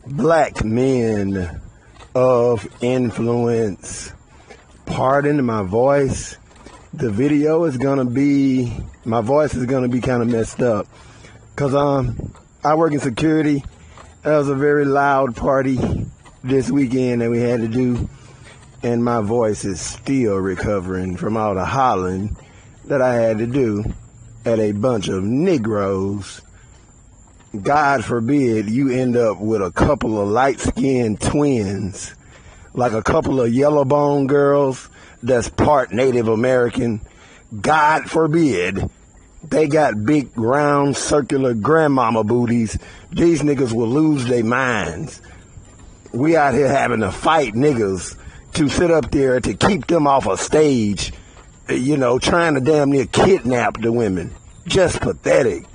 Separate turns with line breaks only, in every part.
Black men of influence. Pardon my voice. The video is gonna be, my voice is gonna be kind of messed up, cause I work in security. That was a very loud party this weekend that we had to do, and my voice is still recovering from all the hollering that I had to do at a bunch of Negroes. God forbid you end up with a couple of light-skinned twins, like a couple of yellow-bone girls that's part Native American. God forbid they got big, round, circular grandmama booties. These niggas will lose their minds. We out here having to fight niggas to sit up there to keep them off a stage, you know, trying to damn near kidnap the women. Just pathetic.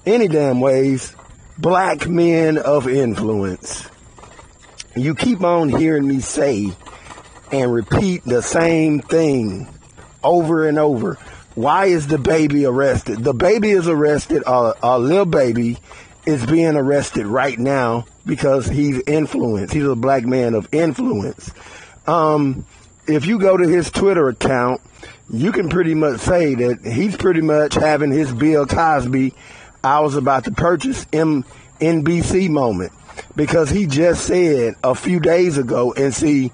Any damn ways, black men of influence. You keep on hearing me say and repeat the same thing over and over. Why is the baby arrested? The baby is arrested. Our little baby is being arrested right now because he's influenced. He's a black man of influence. If you go to his Twitter account, you can pretty much say that he's pretty much having his Bill Cosby, I was about to purchase NBC moment, because he just said a few days ago, and see,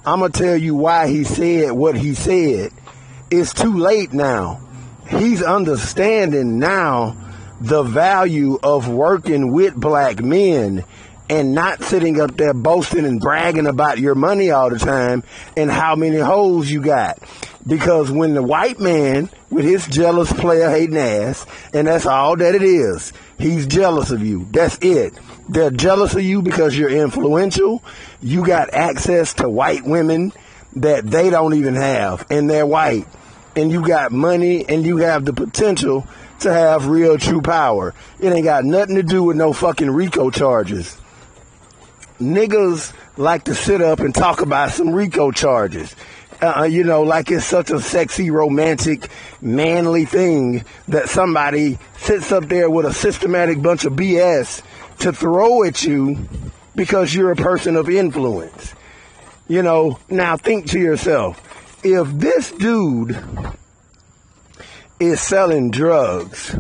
I'm going to tell you why he said what he said. It's too late now. He's understanding now the value of working with black men and not sitting up there boasting and bragging about your money all the time and how many hoes you got. Because when the white man with his jealous player hating ass, and that's all that it is, he's jealous of you. That's it. They're jealous of you because you're influential. You got access to white women that they don't even have, and they're white. And you got money, and you have the potential to have real true power. It ain't got nothing to do with no fucking RICO charges. Niggas like to sit up and talk about some RICO charges. You know, like it's such a sexy, romantic, manly thing that somebody sits up there with a systematic bunch of BS to throw at you because you're a person of influence. You know, now think to yourself, if this dude is selling drugs,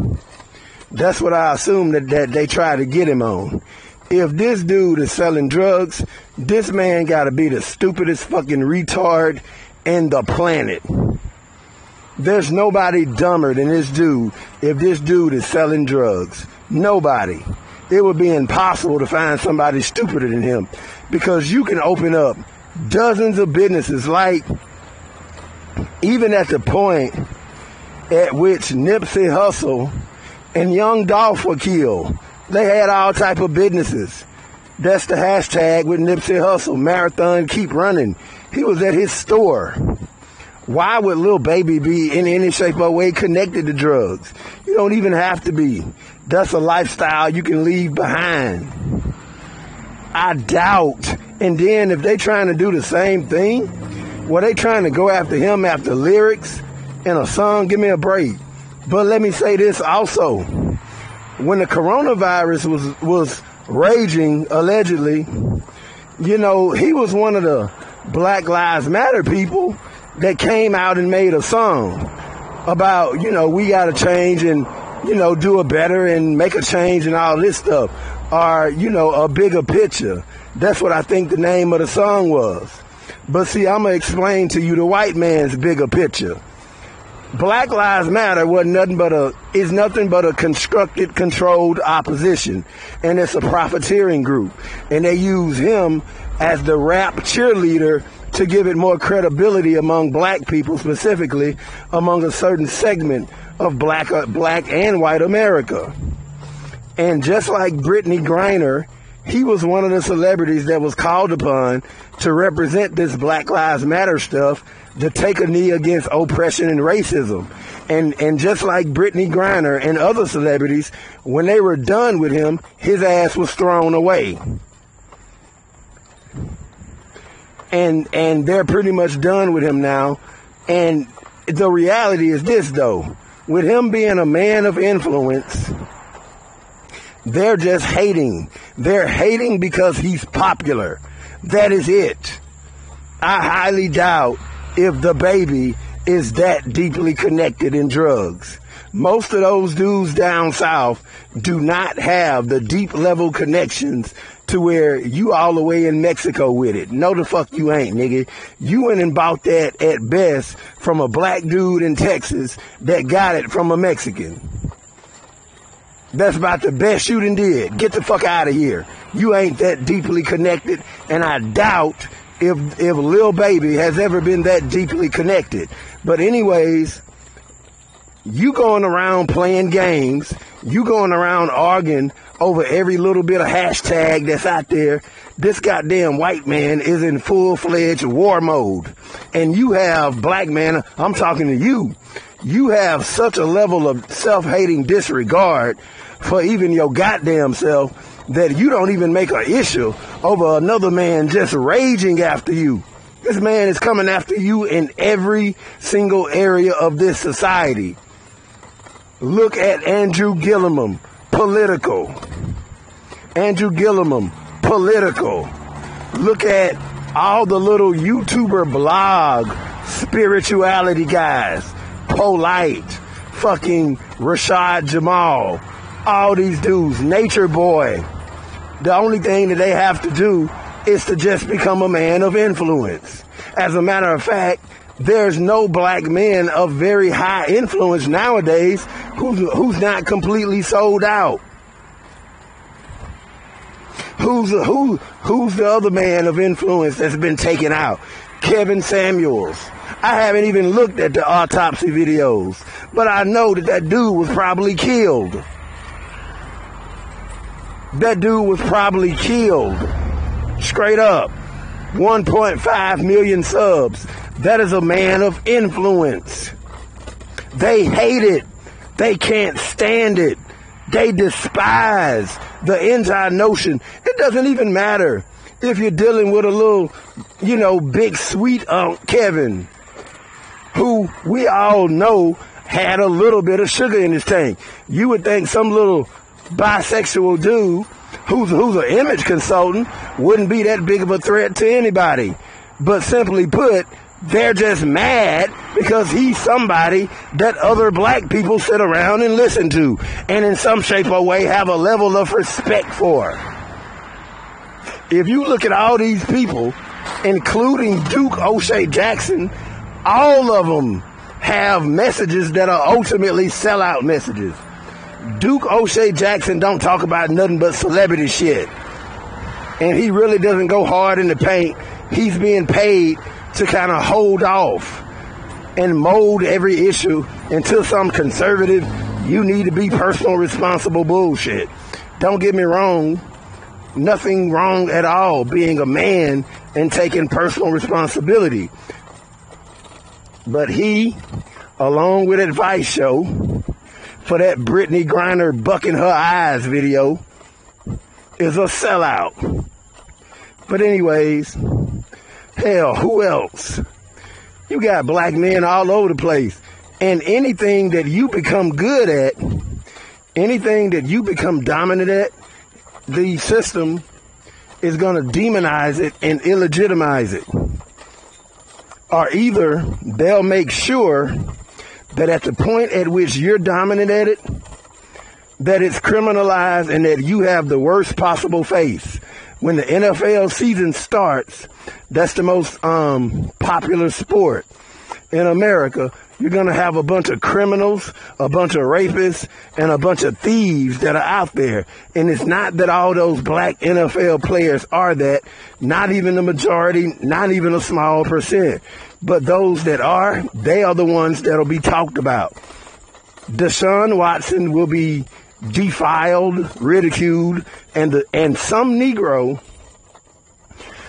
that's what I assume that they try to get him on. If this dude is selling drugs, this man got to be the stupidest fucking retard in the planet. There's nobody dumber than this dude if this dude is selling drugs. Nobody. It would be impossible to find somebody stupider than him, because you can open up dozens of businesses, like even at the point at which Nipsey Hussle and Young Dolph were killed, they had all type of businesses. That's the hashtag with Nipsey Hussle. Marathon keep running. He was at his store. Why would Lil Baby be in any shape or way connected to drugs? You don't even have to be. That's a lifestyle you can leave behind. I doubt. And then if they trying to do the same thing, well, they trying to go after him after lyrics in a song, give me a break. But let me say this also. When the coronavirus was raging, allegedly, you know, he was one of the Black Lives Matter people that came out and made a song about, you know, we got to change and, you know, do it better and make a change and all this stuff. Or, you know, a bigger picture. That's what I think the name of the song was. But see, I'm going to explain to you the white man's bigger picture. Black Lives Matter is nothing but a constructed, controlled opposition. And it's a profiteering group. And they use him as the rap cheerleader to give it more credibility among black people, specifically among a certain segment of black and white America. And just like Brittany Griner, he was one of the celebrities that was called upon to represent this Black Lives Matter stuff, to take a knee against oppression and racism. And just like Brittany Griner and other celebrities, when they were done with him, his ass was thrown away. And they're pretty much done with him now. And the reality is this, though. With him being a man of influence, They're just hating. They're hating because he's popular. That is it. I highly doubt if the baby is that deeply connected in drugs. Most of those dudes down south do not have the deep level connections to where you all the way in Mexico with it. No, the fuck you ain't, nigga. You went and bought that at best from a black dude in Texas that got it from a Mexican. That's about the best you done did. Get the fuck out of here. You ain't that deeply connected, and I doubt if Lil Baby has ever been that deeply connected. But anyways, you going around playing games, you going around arguing over every little bit of hashtag that's out there. This goddamn white man is in full-fledged war mode. And you have, black man, I'm talking to you. You have such a level of self-hating disregard for even your goddamn self that you don't even make an issue over another man just raging after you. This man is coming after you in every single area of this society. Look at Andrew Gillum, political. Andrew Gillum, political. Look at all the little YouTuber blog spirituality guys. Polite, fucking Rashad Jamal. All these dudes, Nature Boy. The only thing that they have to do is to just become a man of influence. As a matter of fact, there's no black men of very high influence nowadays who's not completely sold out. Who's the other man of influence that's been taken out? Kevin Samuels. I haven't even looked at the autopsy videos, but I know that dude was probably killed. That dude was probably killed. Straight up. 1.5 million subs. That is a man of influence. They hate it. They can't stand it. They despise the anti-notion. It doesn't even matter if you're dealing with a little, big sweet Unc Kevin, who we all know had a little bit of sugar in his tank. You would think some little bisexual dude who's an image consultant wouldn't be that big of a threat to anybody. But simply put, they're just mad because he's somebody that other black people sit around and listen to and in some shape or way have a level of respect for. If you look at all these people, including Duke O'Shea Jackson, all of them have messages that are ultimately sellout messages. Duke O'Shea Jackson don't talk about nothing but celebrity shit. And he really doesn't go hard in the paint. He's being paid to kind of hold off and mold every issue into some conservative, you need to be personal responsible bullshit. Don't get me wrong. Nothing wrong at all being a man and taking personal responsibility. But he, along with Advice Show, for that Brittany Griner bucking her eyes video, is a sellout. But anyways, hell, who else? You got black men all over the place. And anything that you become good at, anything that you become dominant at, the system is going to demonize it and illegitimize it. Or either they'll make sure that at the point at which you're dominant at it, that it's criminalized and that you have the worst possible face. When the NFL season starts, that's the most popular sport in America. You're going to have a bunch of criminals, a bunch of rapists, and a bunch of thieves that are out there. And it's not that all those black NFL players are that, not even the majority, not even a small percent. But those that are, they are the ones that'll be talked about. Deshaun Watson will be defiled, ridiculed, and some Negro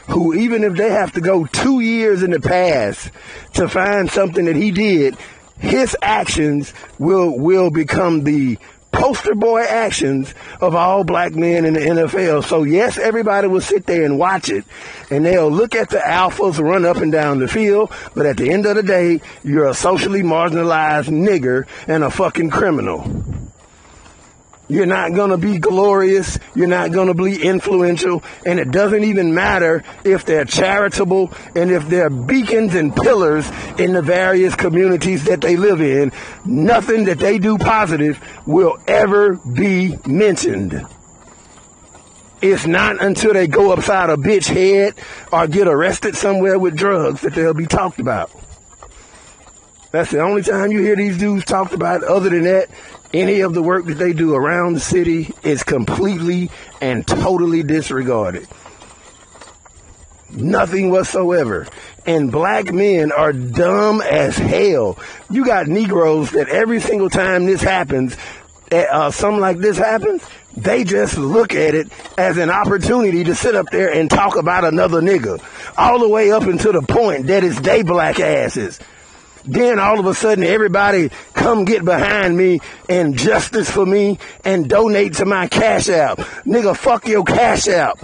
who, even if they have to go 2 years in the past to find something that he did, his actions will become the poster boy actions of all black men in the NFL. So yes, everybody will sit there and watch it, and they'll look at the alphas run up and down the field, but at the end of the day, you're a socially marginalized nigger and a fucking criminal. You're not going to be glorious. You're not going to be influential. And it doesn't even matter if they're charitable and if they're beacons and pillars in the various communities that they live in. Nothing that they do positive will ever be mentioned. It's not until they go upside a bitch head or get arrested somewhere with drugs that they'll be talked about. That's the only time you hear these dudes talked about. Other than that, any of the work that they do around the city is completely and totally disregarded. Nothing whatsoever. And black men are dumb as hell. You got Negroes that every single time this happens, something like this happens, they just look at it as an opportunity to sit up there and talk about another nigga. All the way up until the point that it's they black asses. Then all of a sudden everybody come get behind me and justice for me and donate to my cash app. Nigga, fuck your cash app.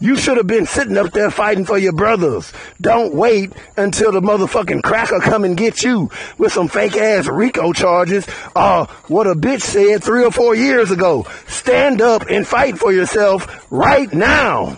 You should have been sitting up there fighting for your brothers. Don't wait until the motherfucking cracker come and get you with some fake ass RICO charges or what a bitch said 3 or 4 years ago. Stand up and fight for yourself right now.